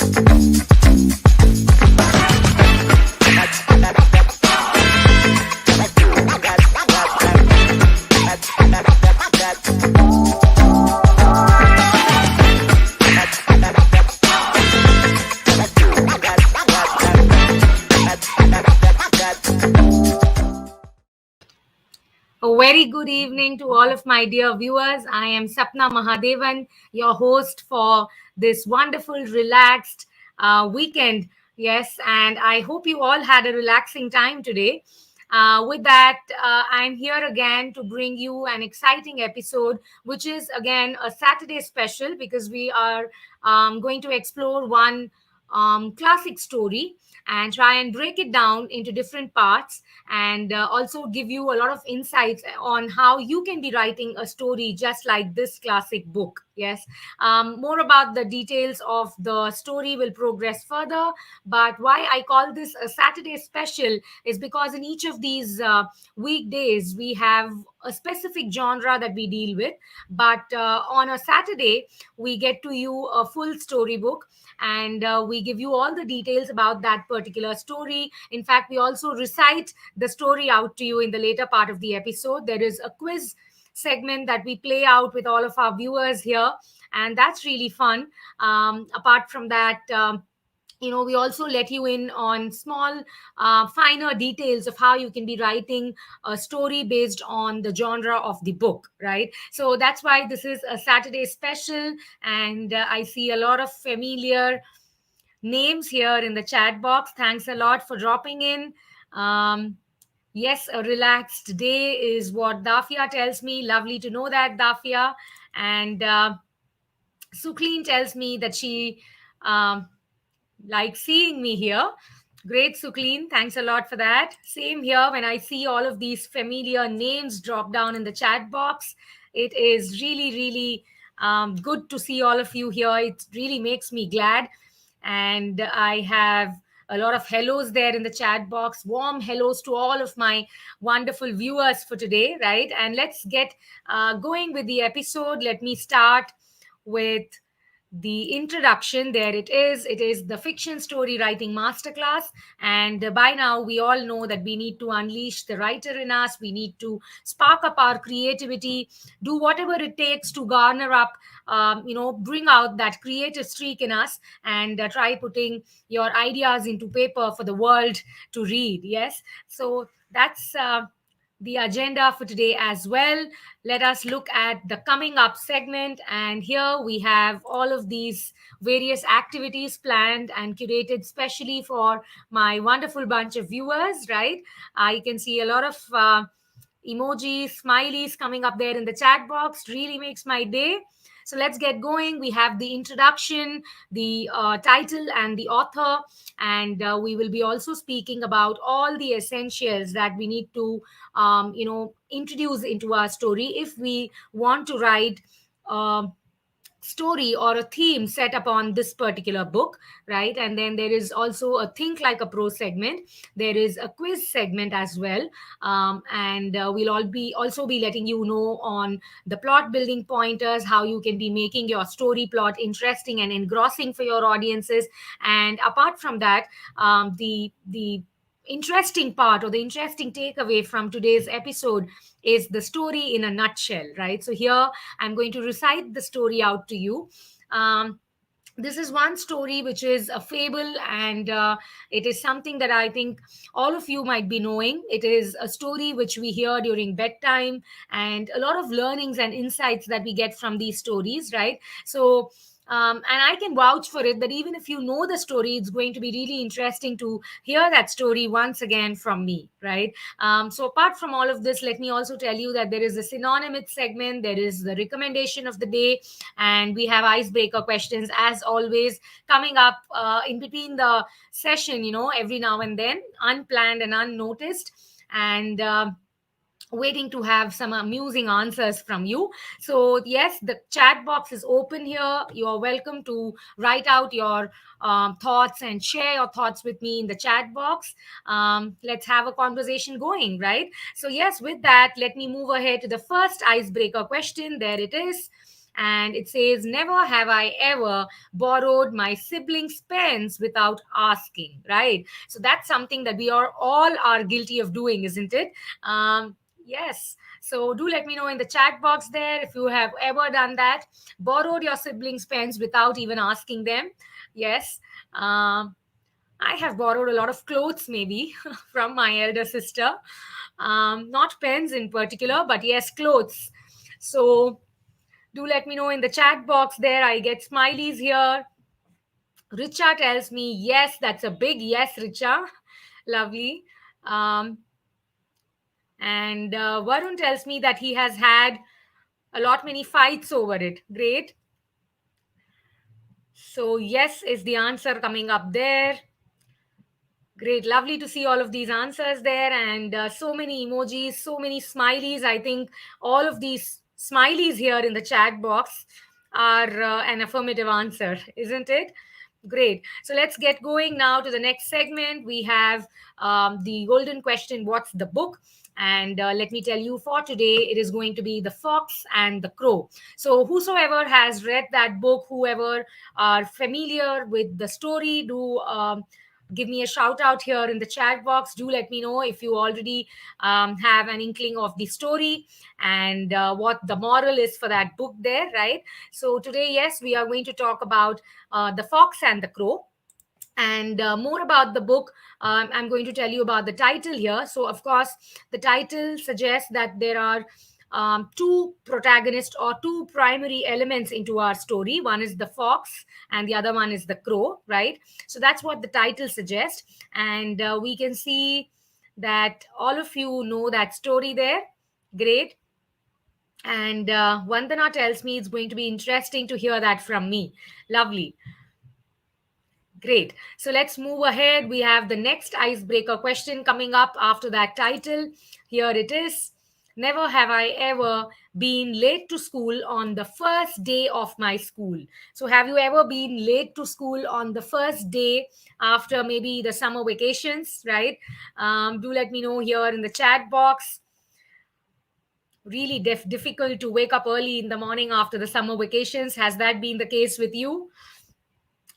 A very good evening to all of my dear viewers. I am Sapna Mahadevan, your host for this wonderful, relaxed weekend. Yes, and I hope you all had a relaxing time today. With that, I'm here again to bring you an exciting episode, which is again a Saturday special because we are going to explore one classic story and try and break it down into different parts and also give you a lot of insights on how you can be writing a story just like this classic book. Yes, more about the details of the story will progress further. But why I call this a Saturday special is because in each of these weekdays, we have a specific genre that we deal with. But on a Saturday, we get to you a full storybook and we give you all the details about that particular story. In fact, we also recite the story out to you in the later part of the episode. There is a quiz segment that we play out with all of our viewers here, and that's really fun. Apart from that, we also let you in on small finer details of how you can be writing a story based on the genre of the book, right? So that's why this is a Saturday special, and I see a lot of familiar names here in the chat box. Thanks a lot for dropping in. Yes, a relaxed day is what Dafia tells me. Lovely to know that, Dafia. And Sukleen tells me that she likes seeing me here. Great, Sukleen. Thanks a lot for that. Same here. When I see all of these familiar names drop down in the chat box, it is really, really good to see all of you here. It really makes me glad. And I have a lot of hellos there in the chat box. Warm hellos to all of my wonderful viewers for today, right? And let's get going with the episode. Let me start with the introduction. There it is. It is the fiction story writing masterclass. And by now, we all know that we need to unleash the writer in us. We need to spark up our creativity, do whatever it takes to garner up, bring out that creative streak in us and try putting your ideas into paper for the world to read. Yes. So that's the agenda for today as well. Let us look at the coming up segment. And here we have all of these various activities planned and curated specially for my wonderful bunch of viewers, right? I can see a lot of emojis, smileys coming up there in the chat box. Really makes my day. So let's get going. We have the introduction, the title, and the author. And we will be also speaking about all the essentials that we need to, introduce into our story if we want to write story or a theme set upon this particular book, right? And then there is also a think like a pro segment. There is a quiz segment as well, and we'll all be also be letting you know on the plot building pointers, how you can be making your story plot interesting and engrossing for your audiences. And apart from that, the interesting part or the interesting takeaway from today's episode is the story in a nutshell, right? So here I'm going to recite the story out to you. This is one story which is a fable, and it is something that I think all of you might be knowing. It is a story which we hear during bedtime, and a lot of learnings and insights that we get from these stories, right? So and I can vouch for it that even if you know the story, it's going to be really interesting to hear that story once again from me, right? So apart from all of this, let me also tell you that there is a synonym segment, there is the recommendation of the day, and we have icebreaker questions as always coming up in between the session, every now and then, unplanned and unnoticed, and waiting to have some amusing answers from you. So yes, the chat box is open here. You are welcome to write out your thoughts and share your thoughts with me in the chat box. Let's have a conversation going, right? So yes, with that, let me move ahead to the first icebreaker question. There it is. and it says, never have I ever borrowed my siblings' pens without asking, right? So that's something that we are all are guilty of doing, isn't it? Yes. So do let me know in the chat box there if you have ever done that, borrowed your siblings' pens without even asking them. Yes. I have borrowed a lot of clothes, maybe from my elder sister. Not pens in particular, but yes, clothes. So do let me know in the chat box there. I get smileys here. Richa tells me, yes, that's a big yes, Richa. Lovely. Um, and Varun tells me that he has had a lot many fights over it. Great. So, yes is the answer coming up there. Great. Lovely to see all of these answers there, and so many emojis, so many smileys. I think all of these smileys here in the chat box are an affirmative answer, isn't it? Great. So let's get going now to the next segment. We have the golden question, what's the book? And let me tell you, for today, it is going to be The Fox and the Crow. So, whosoever has read that book, whoever are familiar with the story, do give me a shout out here in the chat box. Do let me know if you already have an inkling of the story and what the moral is for that book there, right? So, today, yes, we are going to talk about The Fox and the Crow. And more about the book, I'm going to tell you about the title here. So, of course, the title suggests that there are two protagonists or two primary elements into our story. One is the fox, and the other one is the crow, right? So, that's what the title suggests. And we can see that all of you know that story there. Great. And Vandana tells me it's going to be interesting to hear that from me. Lovely. Great. So let's move ahead. We have the next icebreaker question coming up after that title. Here it is. Never have I ever been late to school on the first day of my school. So, have you ever been late to school on the first day after maybe the summer vacations, right? Do let me know here in the chat box. Really difficult to wake up early in the morning after the summer vacations. Has that been the case with you?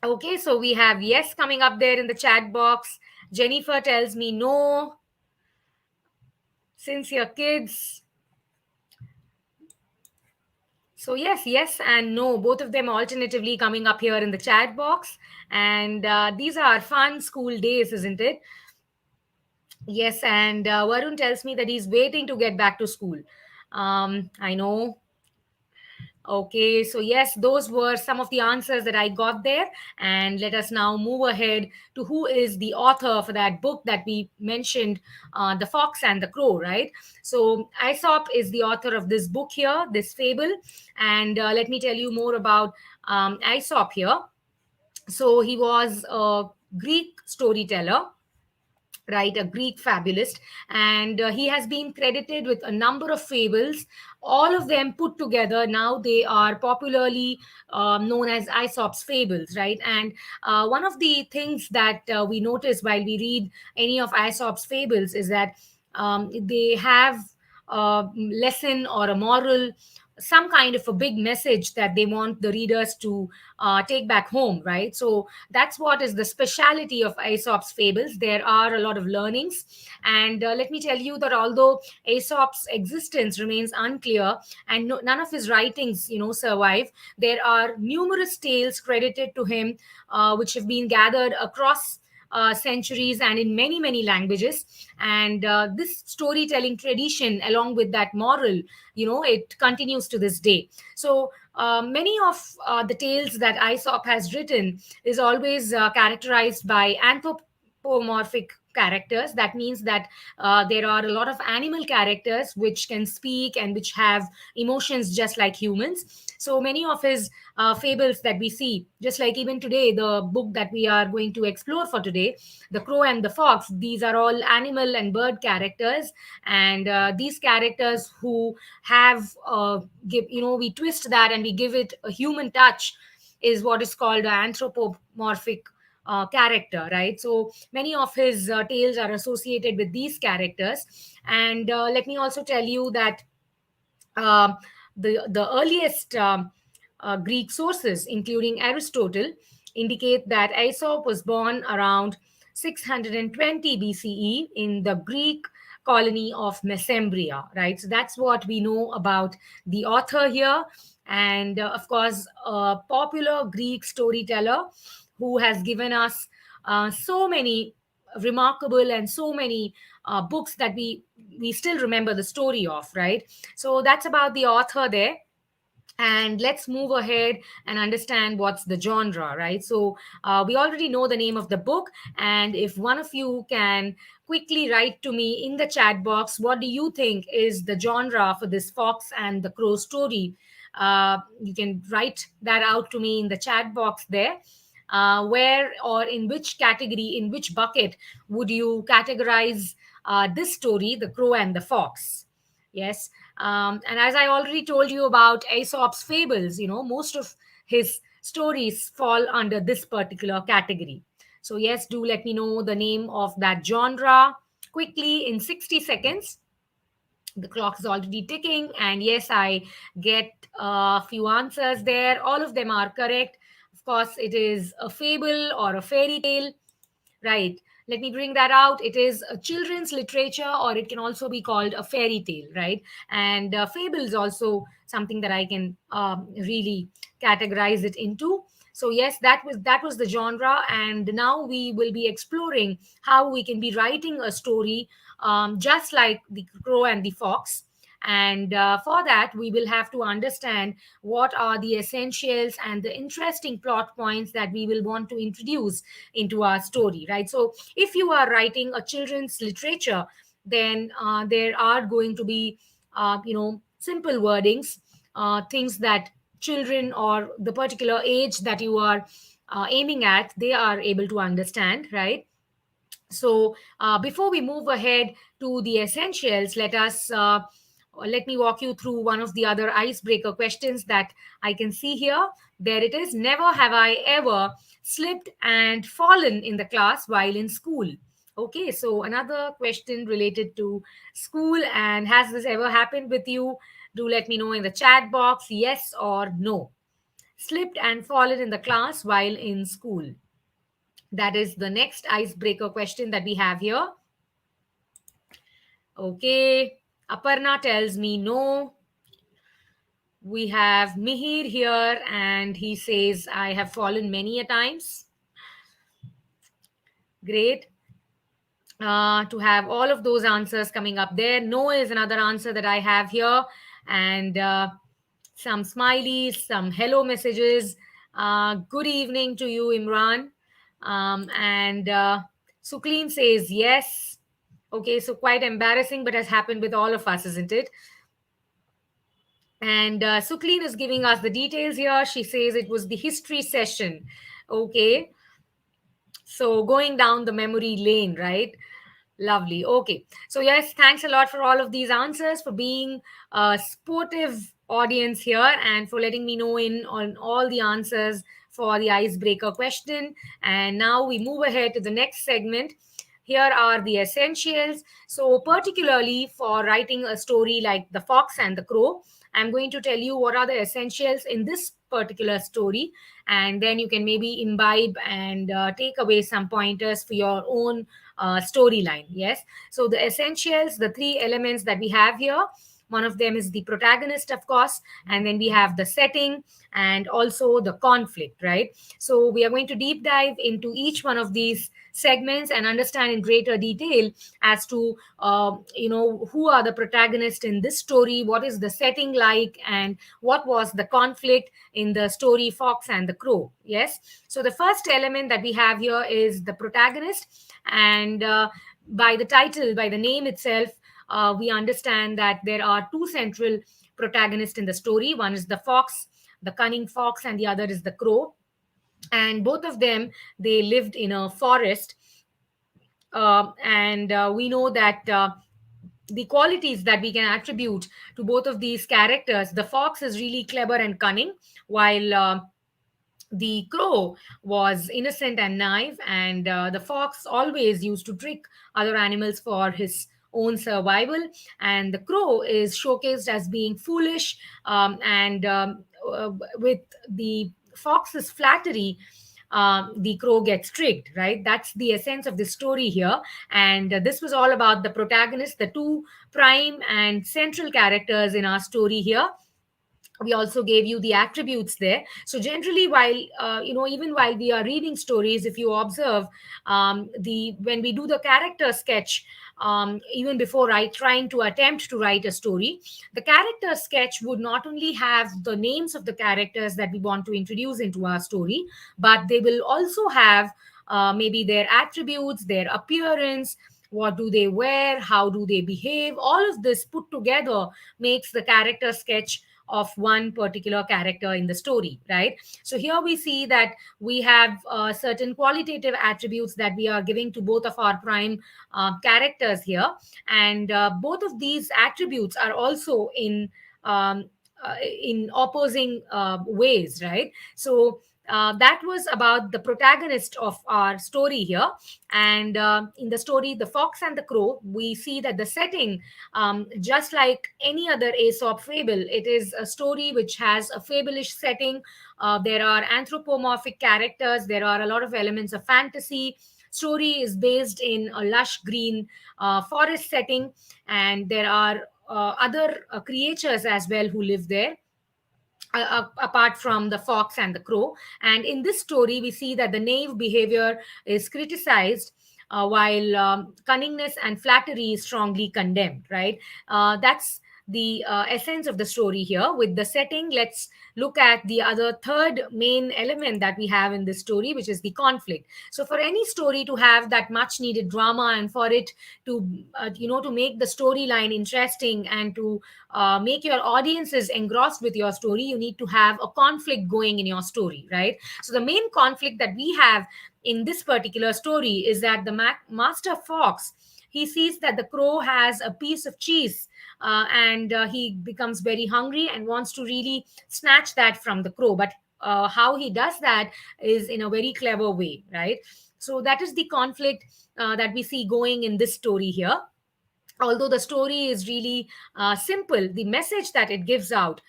Okay, so we have yes coming up there in the chat box. Jennifer tells me no. Since you're kids. So, yes, and no, both of them alternatively coming up here in the chat box. And these are fun school days, isn't it? Yes, and Varun tells me that he's waiting to get back to school. I know. Okay, so yes, those were some of the answers that I got there. And let us now move ahead to who is the author for that book that we mentioned, The Fox and the Crow, right? So, Aesop is the author of this book here, this fable. And let me tell you more about Aesop here. So, he was a Greek storyteller, right, a Greek fabulist, and he has been credited with a number of fables, all of them put together. Now they are popularly known as Aesop's fables, right? And one of the things that we notice while we read any of Aesop's fables is that they have a lesson or a moral, some kind of a big message that they want the readers to take back home, right? So that's what is the speciality of Aesop's fables. There are a lot of learnings. And let me tell you that although Aesop's existence remains unclear and none of his writings, survive, there are numerous tales credited to him, which have been gathered across centuries and in many, many languages. And this storytelling tradition, along with that moral, it continues to this day. So, many of the tales that Aesop has written is always characterized by anthropomorphic characters. That means that there are a lot of animal characters which can speak and which have emotions just like humans. So many of his fables that we see, just like even today, the book that we are going to explore for today, The Crow and the Fox, these are all animal and bird characters. And these characters who have we twist that and we give it a human touch, is what is called an anthropomorphic character, right? So many of his tales are associated with these characters. And let me also tell you that um the earliest Greek sources, including Aristotle, indicate that Aesop was born around 620 BCE in the Greek colony of Mesembria, right? So that's what we know about the author here. And of course, a popular Greek storyteller who has given us so many remarkable and so many books that we still remember the story of, right? So that's about the author there. And let's move ahead and understand what's the genre, right? So we already know the name of the book, and if one of you can quickly write to me in the chat box, what do you think is the genre for this Fox and the Crow story? You can write that out to me in the chat box there. Where or in which category, in which bucket would you categorize this story, The Crow and the Fox? Yes. And as I already told you about Aesop's fables, most of his stories fall under this particular category. So, yes, do let me know the name of that genre quickly in 60 seconds. The clock is already ticking, and yes, I get a few answers there. All of them are correct. Of course, it is a fable or a fairy tale. Right. Let me bring that out. It is a children's literature, or it can also be called a fairy tale, right? And fable is also something that I can really categorize it into. So yes, that was the genre, and now we will be exploring how we can be writing a story just like the Crow and the Fox. And for that, we will have to understand what are the essentials and the interesting plot points that we will want to introduce into our story, right? So if you are writing a children's literature, then there are going to be simple wordings, things that children or the particular age that you are aiming at, they are able to understand, right? So before we move ahead to the essentials, let me walk you through one of the other icebreaker questions that I can see here. There it is. Never have I ever slipped and fallen in the class while in school. Okay, so another question related to school. And has this ever happened with you? Do let me know in the chat box, yes or no. Slipped and fallen in the class while in school. That is the next icebreaker question that we have here. Okay, Aparna tells me no. We have Mihir here, and he says, I have fallen many a times. Great. To have all of those answers coming up there. No is another answer that I have here. And some smileys, some hello messages. Good evening to you, Imran. And Sukleen says yes. Okay, so quite embarrassing, but has happened with all of us, isn't it? And Sukleen is giving us the details here. She says it was the history session. Okay, so going down the memory lane, right? Lovely. Okay. So, yes, thanks a lot for all of these answers, for being a sportive audience here, and for letting me know in on all the answers for the icebreaker question. And now we move ahead to the next segment. Here are the essentials. So, particularly for writing a story like The Fox and the Crow, I'm going to tell you what are the essentials in this particular story, and then you can maybe imbibe and take away some pointers for your own storyline. Yes. So the essentials, the three elements that we have here, one of them is the protagonist, of course, and then we have the setting and also the conflict, right? So we are going to deep dive into each one of these segments and understand in greater detail as to who are the protagonists in this story, what is the setting like, and what was the conflict in the story Fox and the Crow. Yes. So the first element that we have here is the protagonist, and by the title, by the name itself, we understand that there are two central protagonists in the story. One is the fox, the cunning fox, and the other is the crow. And both of them, they lived in a forest. And we know that the qualities that we can attribute to both of these characters, the fox is really clever and cunning, while the crow was innocent and naive, and the fox always used to trick other animals for his own survival. And the crow is showcased as being foolish, and with the fox's flattery, the crow gets tricked, right? That's the essence of the story here. And this was all about the protagonist, the two prime and central characters in our story here. We also gave you the attributes there. So generally, while even while we are reading stories, if you observe, the when we do the character sketch, even before trying to attempt to write a story, the character sketch would not only have the names of the characters that we want to introduce into our story, but they will also have maybe their attributes, their appearance, what do they wear, how do they behave. All of this put together makes the character sketch of one particular character in the story, right? So here we see that we have certain qualitative attributes that we are giving to both of our prime characters here. And both of these attributes are also in opposing ways, right? So that was about the protagonist of our story here. And in the story, The Fox and the Crow, we see that the setting, just like any other Aesop fable, it is a story which has a fableish setting. There are anthropomorphic characters, there are a lot of elements of fantasy. Story is based in a lush green forest setting, and there are other creatures as well who live there, apart from the fox and the crow. And in this story, we see that the knave behavior is criticized, while cunningness and flattery is strongly condemned, right? That's the essence of the story here. With the setting, let's look at the other third main element that we have in this story, which is the conflict. So for any story to have that much needed drama, and for it to to make the storyline interesting, and to make your audiences engrossed with your story, you need to have a conflict going in your story, right? So the main conflict that we have in this particular story is that the master fox, he sees that the crow has a piece of cheese, and he becomes very hungry and wants to really snatch that from the crow. But how he does that is in a very clever way, right? So that is the conflict that we see going in this story here. Although the story is really simple, the message that it gives out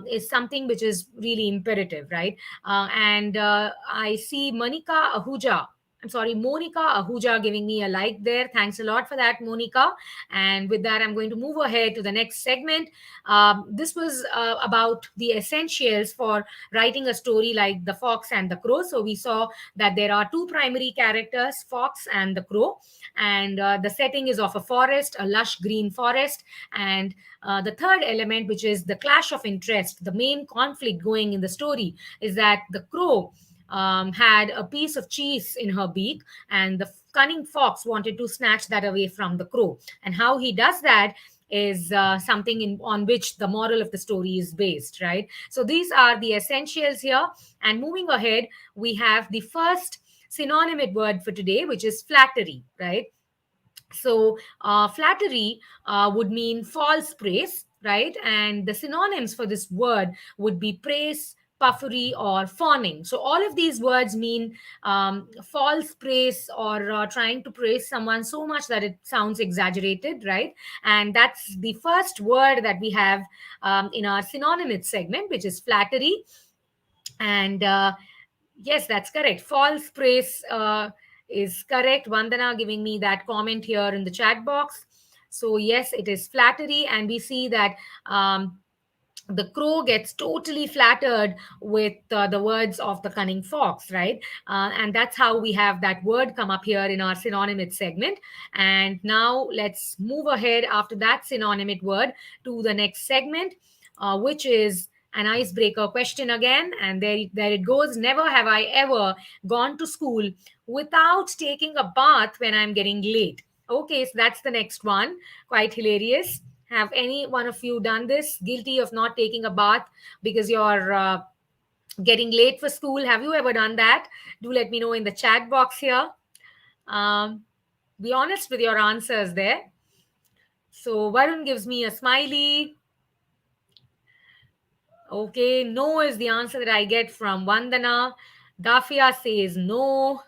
is something which is really imperative, right? And I see Monica Ahuja giving me a like there. Thanks a lot for that, Monica. And with that, I'm going to move ahead to the next segment. This was about the essentials for writing a story like The Fox and the Crow. So we saw that there are two primary characters, Fox and the Crow, and the setting is of a forest, a lush green forest. And the third element, which is the clash of interest, the main conflict going in the story, is that the crow had a piece of cheese in her beak, and the cunning fox wanted to snatch that away from the crow. And how he does that is something on which the moral of the story is based, right? So these are the essentials here. And moving ahead, we have the first synonymous word for today, which is flattery, right? So flattery would mean false praise, right? And the synonyms for this word would be praise, puffery, or fawning. So all of these words mean false praise, or trying to praise someone so much that it sounds exaggerated, right? And that's the first word that we have in our synonymous segment, which is flattery. And yes, that's correct. False praise is correct. Vandana giving me that comment here in the chat box. So yes, it is flattery. And we see that the crow gets totally flattered with the words of the cunning fox, right? And that's how we have that word come up here in our synonymous segment. And now let's move ahead after that synonymous word to the next segment, which is an icebreaker question again. And there it goes. Never have I ever gone to school without taking a bath when I'm getting late. Okay, so that's the next one. Quite hilarious. Have any one of you done this? Guilty of not taking a bath because you're getting late for school? Have you ever done that? Do let me know in the chat box here. Be honest with your answers there. So Varun gives me a smiley. Okay, no is the answer that I get from Vandana. Dafia says no.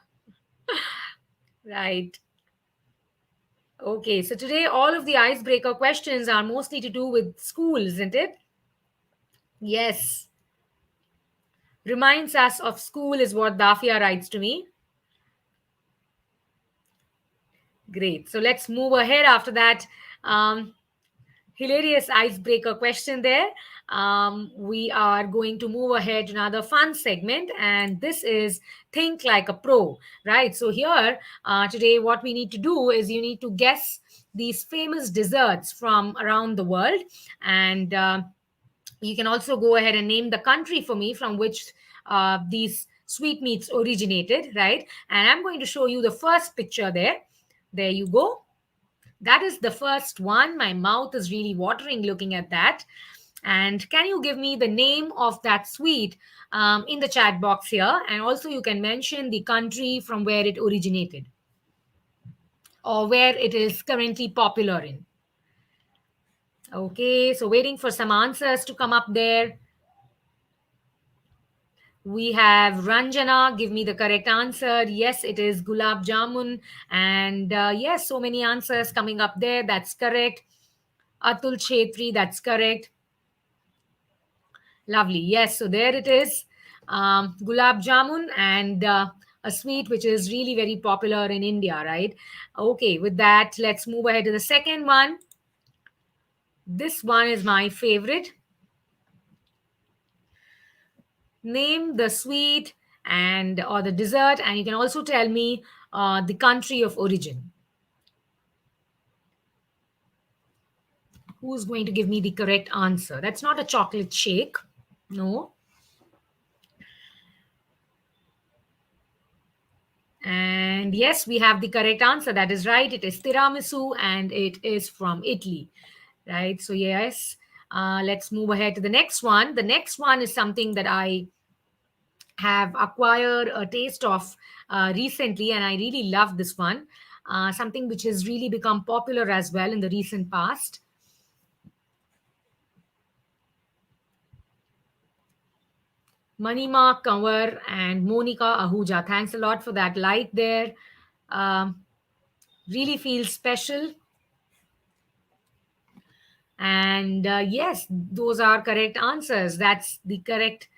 Right. Okay, so today all of the icebreaker questions are mostly to do with school, isn't it? Yes. Reminds us of school is what Dafia writes to me. Great. So let's move ahead after that. Hilarious icebreaker question there. We are going to move ahead to another fun segment, and this is Think Like a Pro, right? So, here today, what we need to do is you need to guess these famous desserts from around the world, and you can also go ahead and name the country for me from which these sweetmeats originated, right? And I'm going to show you the first picture there. There you go. That is the first one. My mouth is really watering looking at that. And can you give me the name of that sweet in the chat box here? And also, you can mention the country from where it originated or where it is currently popular in. Okay, so waiting for some answers to come up there. We have Ranjana, give me the correct answer. Yes, it is Gulab Jamun. And yes, so many answers coming up there. That's correct. Atul Chetri, that's correct. Lovely. Yes, so there it is. Gulab Jamun and a sweet which is really very popular in India, right? Okay, with that, let's move ahead to the second one. This one is my favorite. Name the sweet and or the dessert, and you can also tell me the country of origin. Who's going to give me the correct answer? That's not a chocolate shake. No. And yes, we have the correct answer. That is right. It is tiramisu and it is from Italy, right? So, yes, let's move ahead to the next one. The next one is something that I have acquired a taste of recently, and I really love this one. Something which has really become popular as well in the recent past. Manima Kanwar and Monica Ahuja. Thanks a lot for that like there. Really feels special. And yes, those are correct answers. That's the correct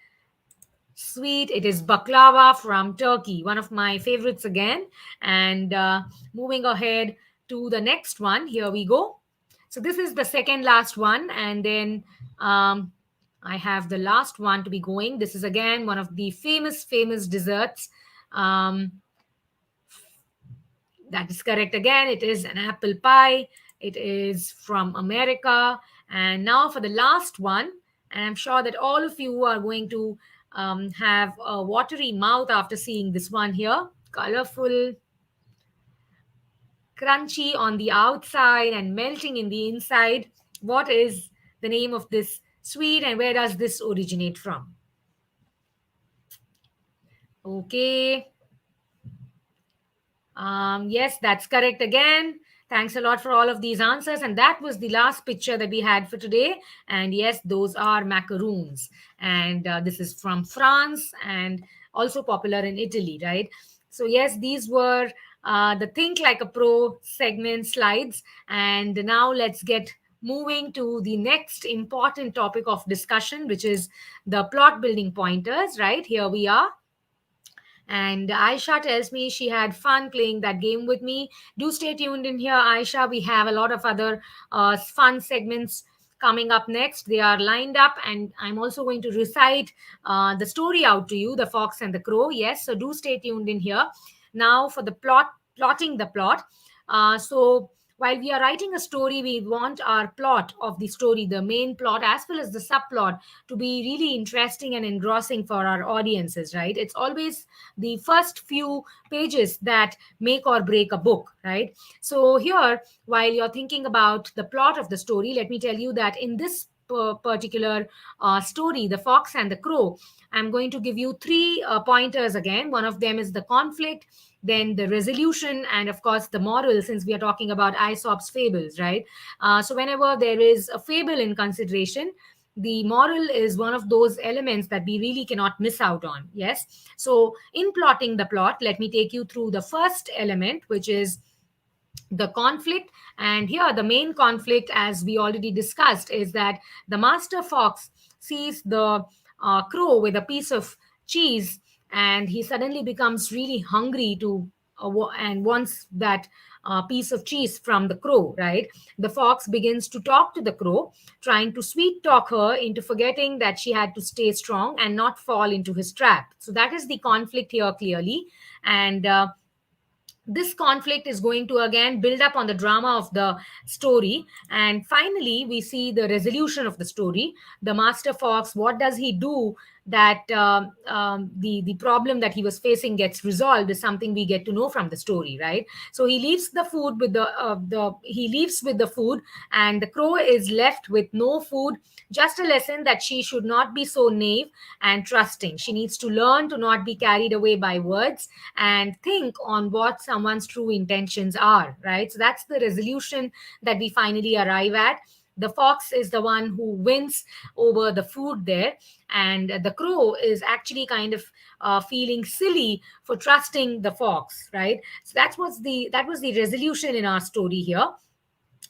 sweet. It is baklava from Turkey, one of my favorites again. And moving ahead to the next one, here we go. So this is the second last one, and then I have the last one to be going. This is again one of the famous desserts. That is correct again. It is an apple pie. It is from America. And now for the last one, and I'm sure that all of you are going to have a watery mouth after seeing this one here. Colorful, crunchy on the outside and melting in the inside. What is the name of this sweet and where does this originate from? Okay. Yes, that's correct again. Thanks a lot for all of these answers. And that was the last picture that we had for today. And yes, those are macaroons. And this is from France and also popular in Italy, right? So, yes, these were the Think Like a Pro segment slides. And now let's get moving to the next important topic of discussion, which is the plot building pointers, right? Here we are. And Aisha tells me she had fun playing that game with me. Do stay tuned in here, Aisha. We have a lot of other fun segments coming up next. They are lined up, and I'm also going to recite the story out to you, The Fox and the Crow. Yes, so do stay tuned in here. Now, for the plotting the plot. So, while we are writing a story, we want our plot of the story, the main plot, as well as the subplot, to be really interesting and engrossing for our audiences, right? It's always the first few pages that make or break a book, right? So, here, while you're thinking about the plot of the story, let me tell you that in this particular story, The Fox and the Crow, I'm going to give you three pointers again. One of them is the conflict, then the resolution, and of course the moral, since we are talking about Aesop's fables, right? So whenever there is a fable in consideration, the moral is one of those elements that we really cannot miss out on. Yes. So in plotting the plot, let me take you through the first element, which is the conflict. And here the main conflict, as we already discussed, is that the master fox sees the crow with a piece of cheese, and he suddenly becomes really hungry to and wants that piece of cheese from the crow, right? The fox begins to talk to the crow, trying to sweet talk her into forgetting that she had to stay strong and not fall into his trap. So that is the conflict here, clearly. And this conflict is going to again build up on the drama of the story, and finally we see the resolution of the story. The master fox, what does he do that the problem that he was facing gets resolved is something we get to know from the story, right? So he leaves the food with the he leaves with the food, and the crow is left with no food. Just a lesson that she should not be so naive and trusting. She needs to learn to not be carried away by words and think on what someone's true intentions are, right? So that's the resolution that we finally arrive at. The fox is the one who wins over the food there, and the crow is actually kind of feeling silly for trusting the fox, right? So that was the resolution in our story here.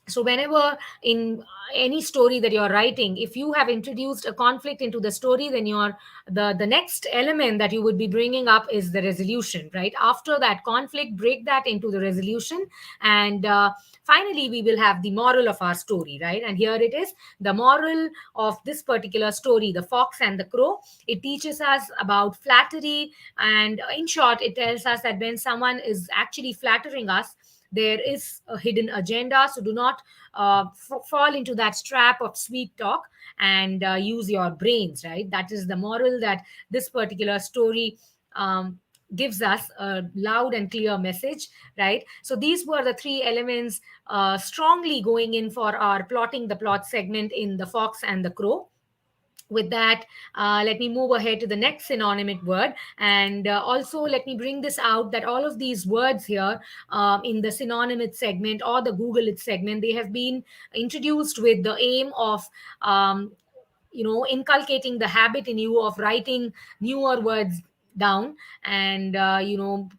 So whenever in any story that you're writing, if you have introduced a conflict into the story, then the next element that you would be bringing up is the resolution, right? After that conflict, break that into the resolution, and finally we will have the moral of our story, right? And here it is, the moral of this particular story, The Fox and the Crow. It teaches us about flattery, and in short it tells us that when someone is actually flattering us, there is a hidden agenda. So do not fall into that trap of sweet talk, and use your brains, right? That is the moral that this particular story gives us, a loud and clear message, right? So these were the three elements strongly going in for our plotting the plot segment in The Fox and the Crow. With that, let me move ahead to the next synonymous word, and also let me bring this out that all of these words here in the synonymous segment or the Google it segment, they have been introduced with the aim of inculcating the habit in you of writing newer words down, and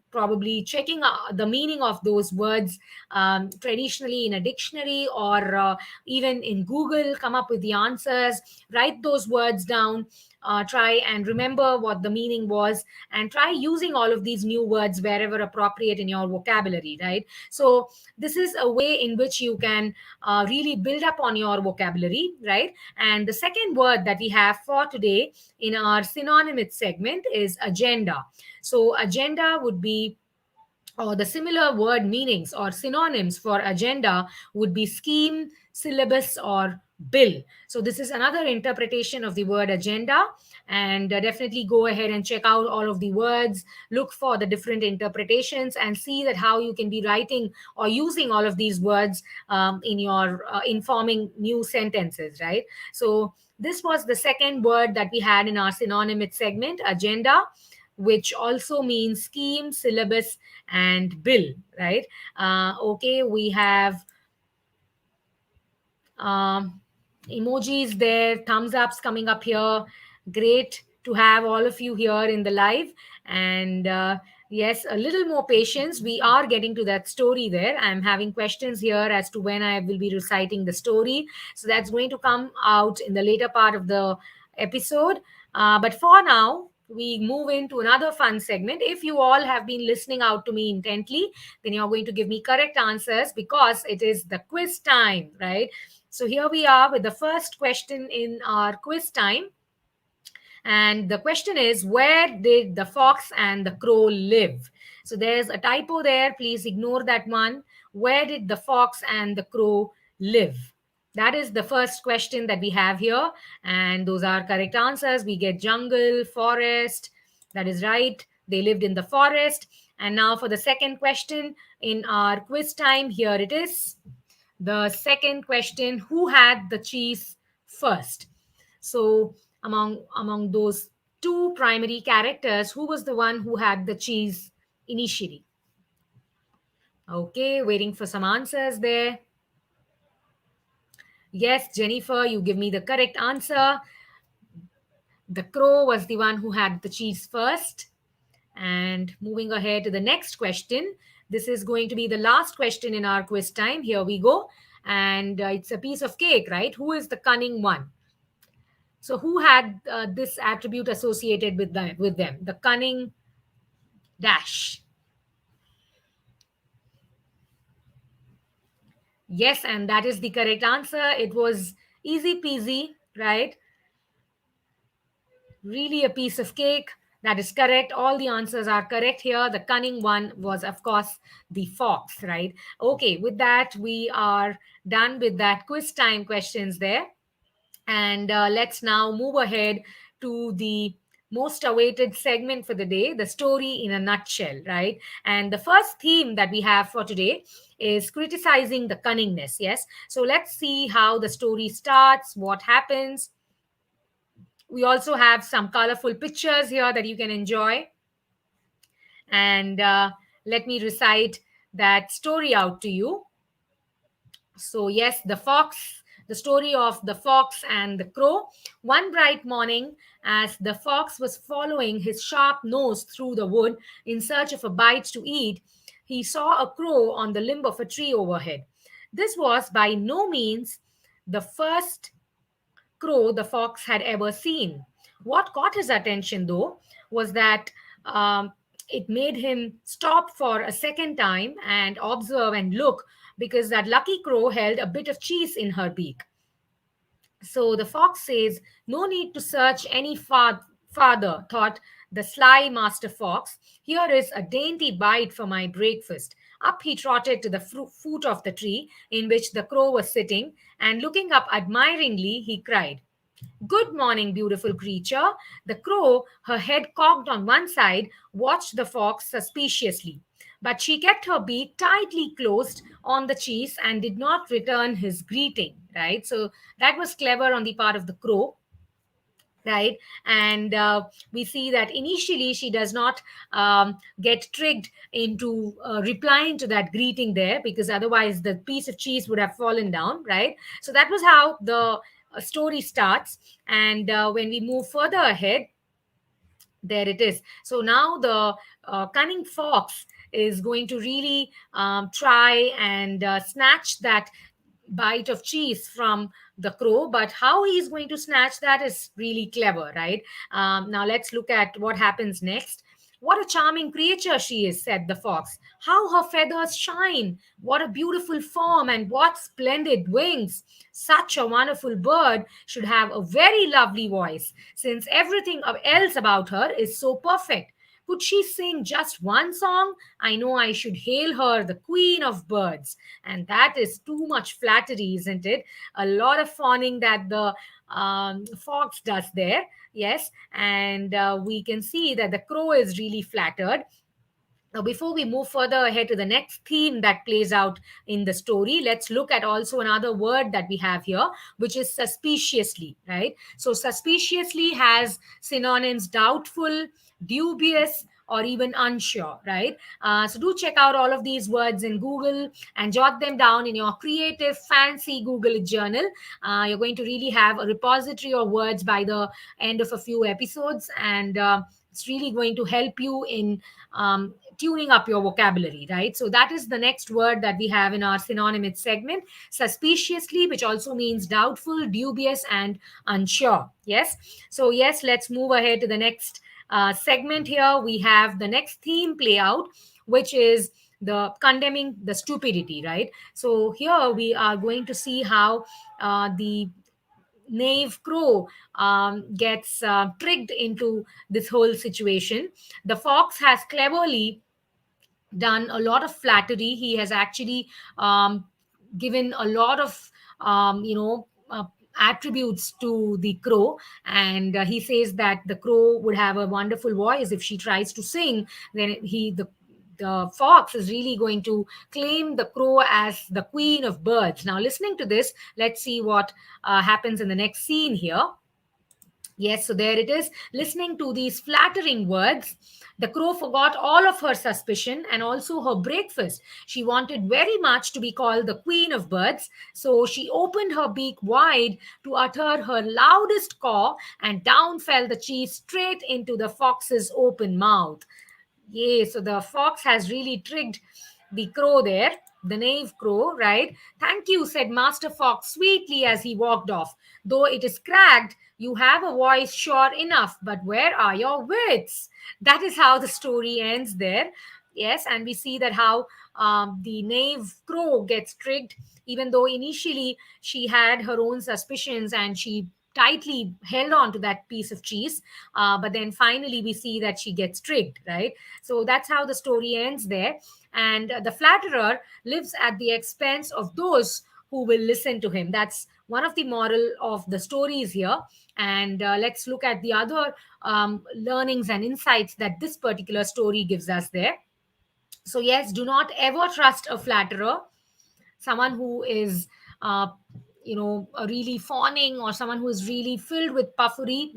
probably checking the meaning of those words traditionally in a dictionary, or even in Google. Come up with the answers, write those words down, try and remember what the meaning was, and try using all of these new words wherever appropriate in your vocabulary, right? So this is a way in which you can really build up on your vocabulary, right? And the second word that we have for today in our synonymous segment is agenda. So agenda would be, or the similar word meanings or synonyms for agenda would be scheme, syllabus, or bill. So this is another interpretation of the word agenda, and definitely go ahead and check out all of the words, look for the different interpretations, and see that how you can be writing or using all of these words in your informing new sentences, right? So this was the second word that we had in our synonymous segment, agenda, which also means scheme, syllabus, and bill, right? Okay, we have um, emojis there, thumbs ups coming up here. Great to have all of you here in the live. And yes, a little more patience. We are getting to that story there. I'm having questions here as to when I will be reciting the story. So that's going to come out in the later part of the episode. But for now, we move into another fun segment. If you all have been listening out to me intently, then you're going to give me correct answers, because it is the quiz time, right? So here we are with the first question in our quiz time. And the question is, where did the fox and the crow live? So there's a typo there. Please ignore that one. Where did the fox and the crow live? That is the first question that we have here. And those are correct answers. We get jungle, forest. That is right. They lived in the forest. And now for the second question in our quiz time, here it is. The second question, who had the cheese first? So among those two primary characters, who was the one who had the cheese initially? Okay, waiting for some answers there. Yes, Jennifer, you give me the correct answer. The crow was the one who had the cheese first. And moving ahead to the next question, This is going to be the last question in our quiz time. Here we go. And it's a piece of cake, right? Who is the cunning one? So, who had this attribute associated with them? The cunning dash. Yes, and that is the correct answer. It was easy peasy, right? Really a piece of cake. That is correct. All the answers are correct here. The cunning one was, of course, the fox, right? Okay, with that, we are done with that quiz time questions there. And let's now move ahead to the most awaited segment for the day, the story in a nutshell, right? And the first theme that we have for today is criticizing the cunningness. Yes. So let's see how the story starts, what happens. We also have some colorful pictures here that you can enjoy. And let me recite that story out to you. So, yes, the story of the fox and the crow. One bright morning, as the fox was following his sharp nose through the wood in search of a bite to eat, he saw a crow on the limb of a tree overhead. This was by no means the first crow the fox had ever seen. What caught his attention, though, was that it made him stop for a second time and observe and look because that lucky crow held a bit of cheese in her beak. So the fox says, "No need to search any farther," thought the sly master fox. "Here is a dainty bite for my breakfast." Up he trotted to the foot of the tree in which the crow was sitting, and looking up admiringly, he cried, "Good morning, beautiful creature." The crow, her head cocked on one side, watched the fox suspiciously. But she kept her beak tightly closed on the cheese and did not return his greeting, right? So that was clever on the part of the crow, right? And we see that initially she does not get tricked into replying to that greeting there, because otherwise the piece of cheese would have fallen down, right? So that was how the story starts. And when we move further ahead, there it is. So now the cunning fox is going to really try and snatch that bite of cheese from the crow. But how he's going to snatch that is really clever, right? Now let's look at what happens next. "What a charming creature she is," said the fox. "How her feathers shine! What a beautiful form, and what splendid wings! Such a wonderful bird should have a very lovely voice, since everything else about her is so perfect. Could she sing just one song? I know I should hail her the queen of birds." And that is too much flattery, isn't it? A lot of fawning that the fox does there. Yes. And we can see that the crow is really flattered. Now, before we move further ahead to the next theme that plays out in the story, let's look at also another word that we have here, which is suspiciously, right? So, suspiciously has synonyms doubtful, dubious, or even unsure, right? So, do check out all of these words in Google and jot them down in your creative, fancy Google journal. You're going to really have a repository of words by the end of a few episodes, and it's really going to help you in tuning up your vocabulary, right? So that is the next word that we have in our synonymous segment, suspiciously, which also means doubtful, dubious, and unsure. Yes. So, yes, let's move ahead to the next segment here. We have the next theme play out, which is the condemning the stupidity, right? So here we are going to see how the knave crow gets tricked into this whole situation. The fox has cleverly done a lot of flattery. He has actually given a lot of attributes to the crow, and he says that the crow would have a wonderful voice if she tries to sing. Then the fox is really going to claim the crow as the queen of birds. Now, listening to this, let's see what happens in the next scene here. Yes, so there it is. Listening to these flattering words, the crow forgot all of her suspicion and also her breakfast. She wanted very much to be called the queen of birds, so she opened her beak wide to utter her loudest caw, and down fell the cheese straight into the fox's open mouth. Yay, so the fox has really tricked the crow there, the knave crow, right? "Thank you," said Master Fox sweetly as he walked off. "Though it is cracked, you have a voice sure enough, but where are your wits?" That is how the story ends there. Yes, and we see that how the knave crow gets tricked, even though initially she had her own suspicions and she tightly held on to that piece of cheese. But then finally we see that she gets tricked, right? So that's how the story ends there. And the flatterer lives at the expense of those who will listen to him. That's one of the moral of the stories here. And let's look at the other learnings and insights that this particular story gives us there. So, yes, do not ever trust a flatterer, someone who is really fawning, or someone who is really filled with puffery.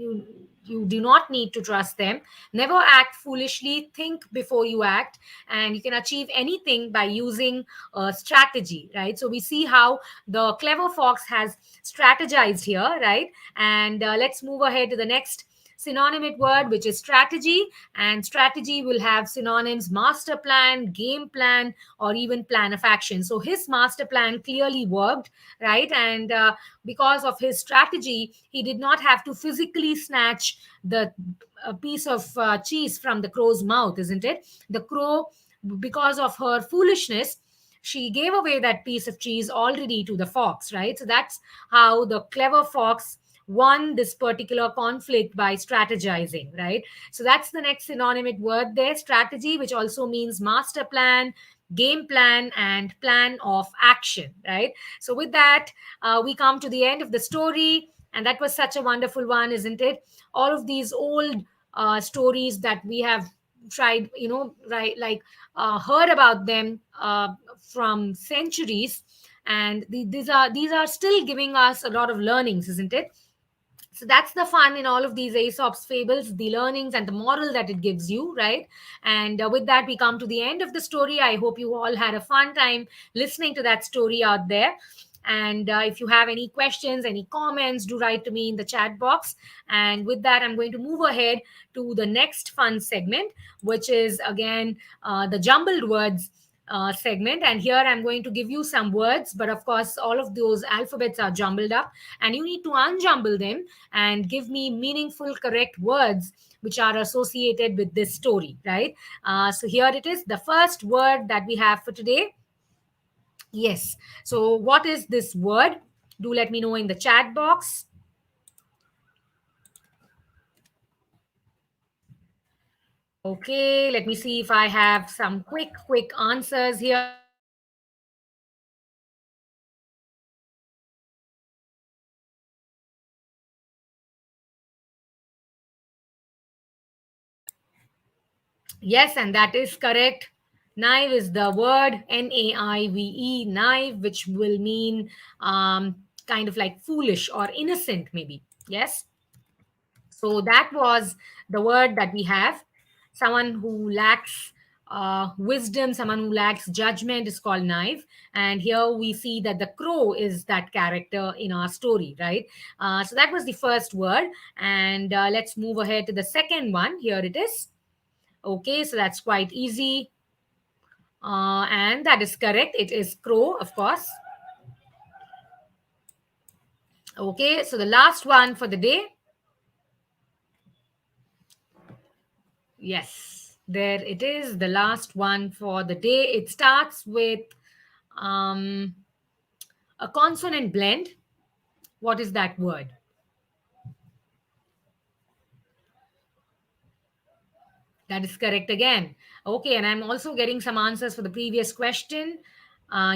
You do not need to trust them. Never act foolishly, think before you act, and you can achieve anything by using a strategy, right? So we see how the clever fox has strategized here, right? And let's move ahead to the next synonymous word, which is strategy. And strategy will have synonyms: master plan, game plan, or even plan of action. So his master plan clearly worked, right? And because of his strategy, he did not have to physically snatch the piece of cheese from the crow's mouth, isn't it? The crow, because of her foolishness, she gave away that piece of cheese already to the fox, right? So that's how the clever fox won this particular conflict, by strategizing, right? So that's the next synonymous word there: strategy, which also means master plan, game plan, and plan of action, right? So with that, we come to the end of the story. And that was such a wonderful one, isn't it? All of these old stories that we have tried, right, like heard about them from centuries, and these are still giving us a lot of learnings, isn't it? So that's the fun in all of these Aesop's fables, the learnings and the moral that it gives you, right? And with that, we come to the end of the story. I hope you all had a fun time listening to that story out there. And if you have any questions, any comments, do write to me in the chat box. And with that, I'm going to move ahead to the next fun segment, which is again the jumbled words segment. And here I'm going to give you some words, but of course, all of those alphabets are jumbled up, and you need to unjumble them and give me meaningful, correct words which are associated with this story, right? So here it is, the first word that we have for today. Yes. So, what is this word? Do let me know in the chat box. Okay, let me see if I have some quick answers here. Yes, and that is correct. Naive is the word, Naive, naive, which will mean kind of like foolish or innocent, maybe. Yes. So that was the word that we have. Someone who lacks wisdom, someone who lacks judgment is called naive. And here we see that the crow is that character in our story, right? So that was the first word. And let's move ahead to the second one. Here it is. Okay, so that's quite easy. And that is correct. It is crow, of course. Okay, so the last one for the day. Yes, there it is, the last one for the day. It starts with um, a consonant blend. What is that word? That is correct again. Okay, and I'm also getting some answers for the previous question.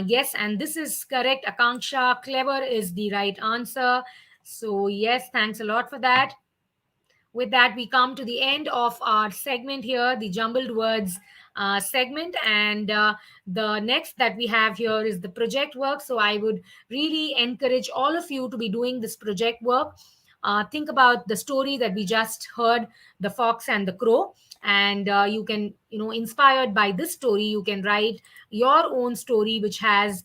Yes, and this is correct. Akanksha, clever is the right answer. So, yes, thanks a lot for that. With that, we come to the end of our segment here, the jumbled words segment. And the next that we have here is the project work. So I would really encourage all of you to be doing this project work. Think about the story that we just heard, the fox and the crow. And you can, inspired by this story, you can write your own story, which has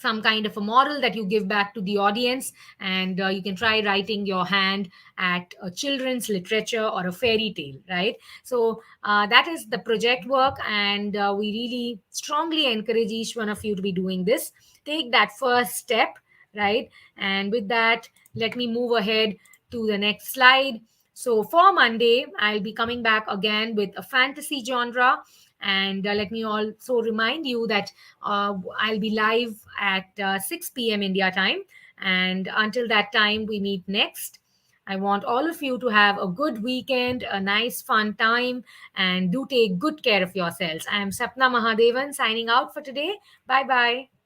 some kind of a moral that you give back to the audience, and you can try writing your hand at a children's literature or a fairy tale, right? So that is the project work, and we really strongly encourage each one of you to be doing this. Take that first step, right? And with that, let me move ahead to the next slide. So for Monday, I'll be coming back again with a fantasy genre. And let me also remind you that I'll be live at 6 p.m. India time. And until that time, we meet next. I want all of you to have a good weekend, a nice, fun time, and do take good care of yourselves. I am Sapna Mahadevan signing out for today. Bye bye.